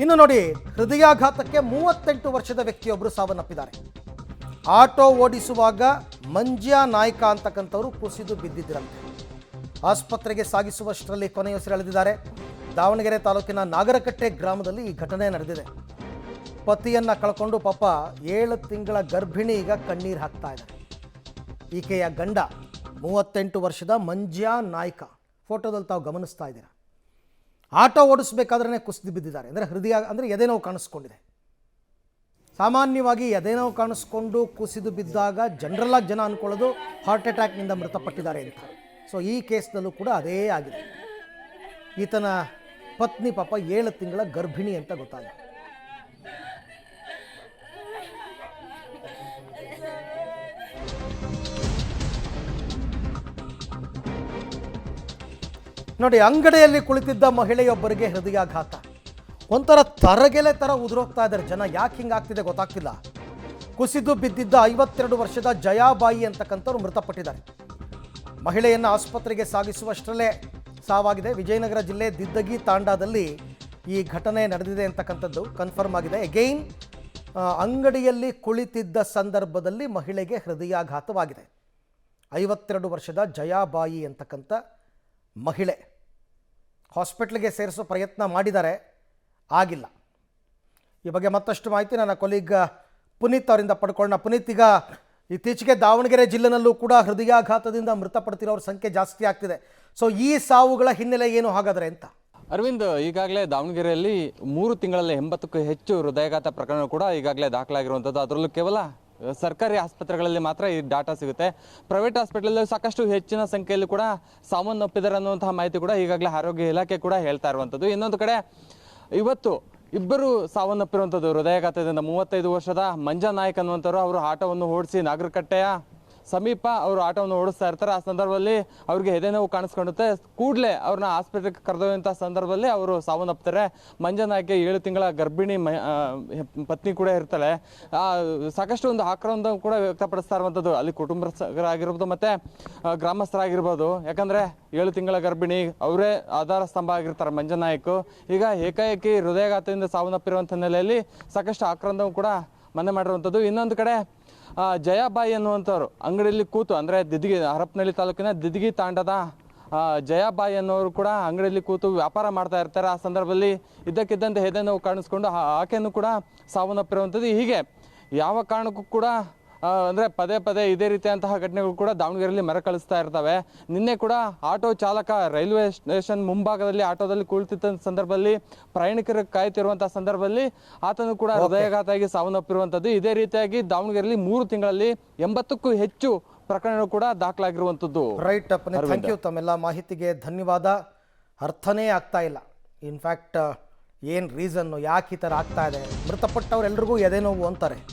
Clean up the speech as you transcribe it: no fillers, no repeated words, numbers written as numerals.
ಇನ್ನು ನೋಡಿ, ಹೃದಯಾಘಾತಕ್ಕೆ 38 ವರ್ಷದ ವ್ಯಕ್ತಿಯೊಬ್ಬರು ಸಾವನ್ನಪ್ಪಿದ್ದಾರೆ. ಆಟೋ ಓಡಿಸುವಾಗ ಮಂಜ್ಯ ನಾಯ್ಕ ಅಂತಕ್ಕಂಥವರು ಕುಸಿದು ಬಿದ್ದಿದ್ದರಂತೆ. ಆಸ್ಪತ್ರೆಗೆ ಸಾಗಿಸುವಷ್ಟರಲ್ಲಿ ಕೊನೆಯುಸಿರೆಳೆದಿದ್ದಾರೆ. ದಾವಣಗೆರೆ ತಾಲೂಕಿನ ನಾಗರಕಟ್ಟೆ ಗ್ರಾಮದಲ್ಲಿ ಈ ಘಟನೆ ನಡೆದಿದೆ. ಪತಿಯನ್ನ ಕಳ್ಕೊಂಡು ಪಾಪ 7 ತಿಂಗಳ ಗರ್ಭಿಣಿ ಈಗ ಕಣ್ಣೀರು ಹಾಕ್ತಾ ಇದ್ದಾರೆ. ಈಕೆಯ ಗಂಡ 38 ವರ್ಷದ ಮಂಜ್ಯ ನಾಯ್ಕ, ಫೋಟೋದಲ್ಲಿ ತಾವು ಗಮನಿಸ್ತಾ ಇದ್ದೀರಾ. ಆಟೋ ಓಡಿಸ್ಬೇಕಾದ್ರೆ ಕುಸಿದು ಬಿದ್ದಿದ್ದಾರೆ. ಅಂದರೆ ಹೃದಯ ಅಂದರೆ ಎದೆನೋವು ಕಾಣಿಸ್ಕೊಂಡಿದೆ. ಸಾಮಾನ್ಯವಾಗಿ ಎದೆನೋವು ಕಾಣಿಸ್ಕೊಂಡು ಕುಸಿದು ಬಿದ್ದಾಗ ಜನರಲ್ಲಾಗಿ ಜನ ಅಂದ್ಕೊಳ್ಳೋದು ಹಾರ್ಟ್ ಅಟ್ಯಾಕ್ನಿಂದ ಮೃತಪಟ್ಟಿದ್ದಾರೆ ಅಂತ. ಸೊ ಈ ಕೇಸ್ನಲ್ಲೂ ಕೂಡ ಅದೇ ಆಗಿದೆ. ಈತನ ಪತ್ನಿ ಪಾಪ 7 ತಿಂಗಳ ಗರ್ಭಿಣಿ ಅಂತ ಗೊತ್ತಾಗಿದೆ. ನೋಡಿ, ಅಂಗಡಿಯಲ್ಲಿ ಕುಳಿತಿದ್ದ ಮಹಿಳೆಯೊಬ್ಬರಿಗೆ ಹೃದಯಾಘಾತ. ಒಂಥರ ತರಗೆಲೆ ಥರ ಉದುರೋಗ್ತಾ ಇದ್ದಾರೆ ಜನ. ಯಾಕೆ ಹಿಂಗಾಗ್ತಿದೆ ಗೊತ್ತಾಗ್ತಿಲ್ಲ. ಕುಸಿದು ಬಿದ್ದಿದ್ದ 52 ವರ್ಷದ ಜಯಾಬಾಯಿ ಅಂತಕ್ಕಂಥವ್ರು ಮೃತಪಟ್ಟಿದ್ದಾರೆ. ಮಹಿಳೆಯನ್ನು ಆಸ್ಪತ್ರೆಗೆ ಸಾಗಿಸುವಷ್ಟರಲ್ಲೇ ಸಾವಾಗಿದೆ. ವಿಜಯನಗರ ಜಿಲ್ಲೆ ದಿದ್ದಗಿ ತಾಂಡಾದಲ್ಲಿ ಈ ಘಟನೆ ನಡೆದಿದೆ ಅಂತಕ್ಕಂಥದ್ದು ಕನ್ಫರ್ಮ್ ಆಗಿದೆ. ಅಗೈನ್ ಅಂಗಡಿಯಲ್ಲಿ ಕುಳಿತಿದ್ದ ಸಂದರ್ಭದಲ್ಲಿ ಮಹಿಳೆಗೆ ಹೃದಯಾಘಾತವಾಗಿದೆ. 52 ವರ್ಷದ ಜಯಾಬಾಯಿ ಅಂತಕ್ಕಂಥ ಮಹಿಳೆ ಹಾಸ್ಪಿಟ್ಲಿಗೆ ಸೇರಿಸೋ ಪ್ರಯತ್ನ ಮಾಡಿದ್ದಾರೆ, ಆಗಿಲ್ಲ. ಈ ಬಗ್ಗೆ ಮತ್ತಷ್ಟು ಮಾಹಿತಿ ನನ್ನ ಕೊಲೀಗ್ ಪುನೀತ್ ಅವರಿಂದ ಪಡ್ಕೊಳ್ಳೋಣ. ಪುನೀತ್, ಈಗ ಇತ್ತೀಚೆಗೆ ದಾವಣಗೆರೆ ಜಿಲ್ಲೆನಲ್ಲೂ ಕೂಡ ಹೃದಯಾಘಾತದಿಂದ ಮೃತಪಡ್ತಿರೋರ ಸಂಖ್ಯೆ ಜಾಸ್ತಿ ಆಗ್ತಿದೆ. ಸೊ ಈ ಸಾವುಗಳ ಹಿನ್ನೆಲೆ ಏನು ಹಾಗಾದರೆ ಅಂತ? ಅರವಿಂದ್, ಈಗಾಗಲೇ ದಾವಣಗೆರೆಯಲ್ಲಿ 3 ತಿಂಗಳಲ್ಲಿ 80ಕ್ಕೂ ಹೆಚ್ಚು ಹೃದಯಾಘಾತ ಪ್ರಕರಣ ಕೂಡ ಈಗಾಗಲೇ ದಾಖಲಾಗಿರುವಂಥದ್ದು. ಅದರಲ್ಲೂ ಕೇವಲ ಸರ್ಕಾರಿ ಆಸ್ಪತ್ರೆಗಳಲ್ಲಿ ಮಾತ್ರ ಈ ಡಾಟಾ ಸಿಗುತ್ತೆ. ಪ್ರೈವೇಟ್ ಹಾಸ್ಪಿಟಲ್ ಸಾಕಷ್ಟು ಹೆಚ್ಚಿನ ಸಂಖ್ಯೆಯಲ್ಲಿ ಕೂಡ ಸಾವನ್ನಪ್ಪಿದ್ದಾರೆ ಅನ್ನುವಂತಹ ಮಾಹಿತಿ ಕೂಡ ಈಗಾಗಲೇ ಆರೋಗ್ಯ ಇಲಾಖೆ ಕೂಡ ಹೇಳ್ತಾ ಇರುವಂಥದ್ದು. ಇನ್ನೊಂದು ಕಡೆ ಇವತ್ತು ಇಬ್ಬರು ಸಾವನ್ನಪ್ಪಿರುವಂಥದ್ದು ಹೃದಯಾಘಾತದಿಂದ. 35 ವರ್ಷದ ಮಂಜಾ ನಾಯ್ಕ್ ಅನ್ನುವಂಥವ್ರು ಅವರು ಆಟೋವನ್ನು ಓಡಿಸಿ ನಾಗರಕಟ್ಟೆಯ ಸಮೀಪ ಅವರು ಆಟೋವನ್ನು ಓಡಿಸ್ತಾ ಇರ್ತಾರೆ. ಆ ಸಂದರ್ಭದಲ್ಲಿ ಅವ್ರಿಗೆ ಎದೆನೋವು ಕಾಣಿಸ್ಕೊಳ್ಳುತ್ತೆ. ಕೂಡಲೇ ಅವ್ರನ್ನ ಆಸ್ಪತ್ರೆಗೆ ಕರೆದೊಯ್ಯುವಂಥ ಸಂದರ್ಭದಲ್ಲಿ ಅವರು ಸಾವನ್ನಪ್ತಾರೆ. ಮಂಜಾ ನಾಯ್ಕ್ಗೆ 7 ತಿಂಗಳ ಗರ್ಭಿಣಿ ಪತ್ನಿ ಕೂಡ ಇರ್ತಾಳೆ. ಸಾಕಷ್ಟು ಒಂದು ಆಕ್ರೋಶ ಕೂಡ ವ್ಯಕ್ತಪಡಿಸ್ತಾ ಇರುವಂಥದ್ದು ಅಲ್ಲಿ ಕುಟುಂಬಸ್ಥರಾಗಿರ್ಬೋದು ಮತ್ತು ಗ್ರಾಮಸ್ಥರಾಗಿರ್ಬೋದು. ಯಾಕಂದರೆ 7 ತಿಂಗಳ ಗರ್ಭಿಣಿ, ಅವರೇ ಆಧಾರ ಸ್ತಂಭ ಆಗಿರ್ತಾರೆ ಮಂಜಾ ನಾಯ್ಕ್. ಈಗ ಏಕಾಏಕಿ ಹೃದಯಾಘಾತದಿಂದ ಸಾವನ್ನಪ್ಪಿರುವಂಥ ಹಿನ್ನೆಲೆಯಲ್ಲಿ ಸಾಕಷ್ಟು ಆಕ್ರಂದವು ಕೂಡ ಮನೆ ಮಾಡಿರುವಂಥದ್ದು. ಇನ್ನೊಂದು ಕಡೆ ಜಯಾಬಾಯಿ ಅನ್ನುವಂಥವ್ರು ಅಂಗಡಿಯಲ್ಲಿ ಕೂತು, ಅಂದರೆ ಹರಪನಹಳ್ಳಿ ತಾಲೂಕಿನ ದಿದ್ಗಿ ತಾಂಡದ ಜಯಾಬಾಯಿ ಅನ್ನೋರು ಕೂಡ ಅಂಗಡಿಯಲ್ಲಿ ಕೂತು ವ್ಯಾಪಾರ ಮಾಡ್ತಾ ಇರ್ತಾರೆ. ಆ ಸಂದರ್ಭದಲ್ಲಿ ಇದ್ದಕ್ಕಿದ್ದಂತೆ ಎದೆನೋವು ಕಾಣಿಸ್ಕೊಂಡು ಆಕೆಯನ್ನು ಕೂಡ ಸಾವನ್ನಪ್ಪಿರುವಂಥದ್ದು. ಹೀಗೆ ಯಾವ ಕಾರಣಕ್ಕೂ ಕೂಡ ಅಂದರೆ ಪದೇ ಪದೇ ಇದೇ ರೀತಿಯಂತಹ ಘಟನೆಗಳು ಕೂಡ ದಾವಣಗೆರೆಯಲ್ಲಿ ಮರಕಳಿಸ್ತಾ ಇರ್ತವೆ. ನಿನ್ನೆ ಕೂಡ ಆಟೋ ಚಾಲಕ ರೈಲ್ವೆ ಸ್ಟೇಷನ್ ಮುಂಭಾಗದಲ್ಲಿ ಆಟೋದಲ್ಲಿ ಕುಳಿತಿದ್ದ ಸಂದರ್ಭದಲ್ಲಿ ಪ್ರಯಾಣಿಕರು ಕಾಯ್ತಿರುವಂಥ ಸಂದರ್ಭದಲ್ಲಿ ಆತನು ಕೂಡ ಹೃದಯಾಘಾತ ಆಗಿ ಸಾವನ್ನಪ್ಪಿರುವಂಥದ್ದು. ಇದೇ ರೀತಿಯಾಗಿ ದಾವಣಗೆರೆಯಲ್ಲಿ 3 ತಿಂಗಳಲ್ಲಿ 80ಕ್ಕೂ ಹೆಚ್ಚು ಪ್ರಕರಣಗಳು ಕೂಡ ದಾಖಲಾಗಿರುವಂಥದ್ದು. Right, thank you. ತಮ್ಮೆಲ್ಲ ಮಾಹಿತಿಗೆ ಧನ್ಯವಾದ. ಅರ್ಥನೇ ಆಗ್ತಾ ಇಲ್ಲ ಇನ್ಫ್ಯಾಕ್ಟ್ ಏನು ರೀಸನ್ನು, ಯಾಕೆ ಈ ಥರ ಆಗ್ತಾ ಇದೆ. ಮೃತಪಟ್ಟವರೆಲ್ರಿಗೂ ಎದೆನೋವು ಅಂತಾರೆ.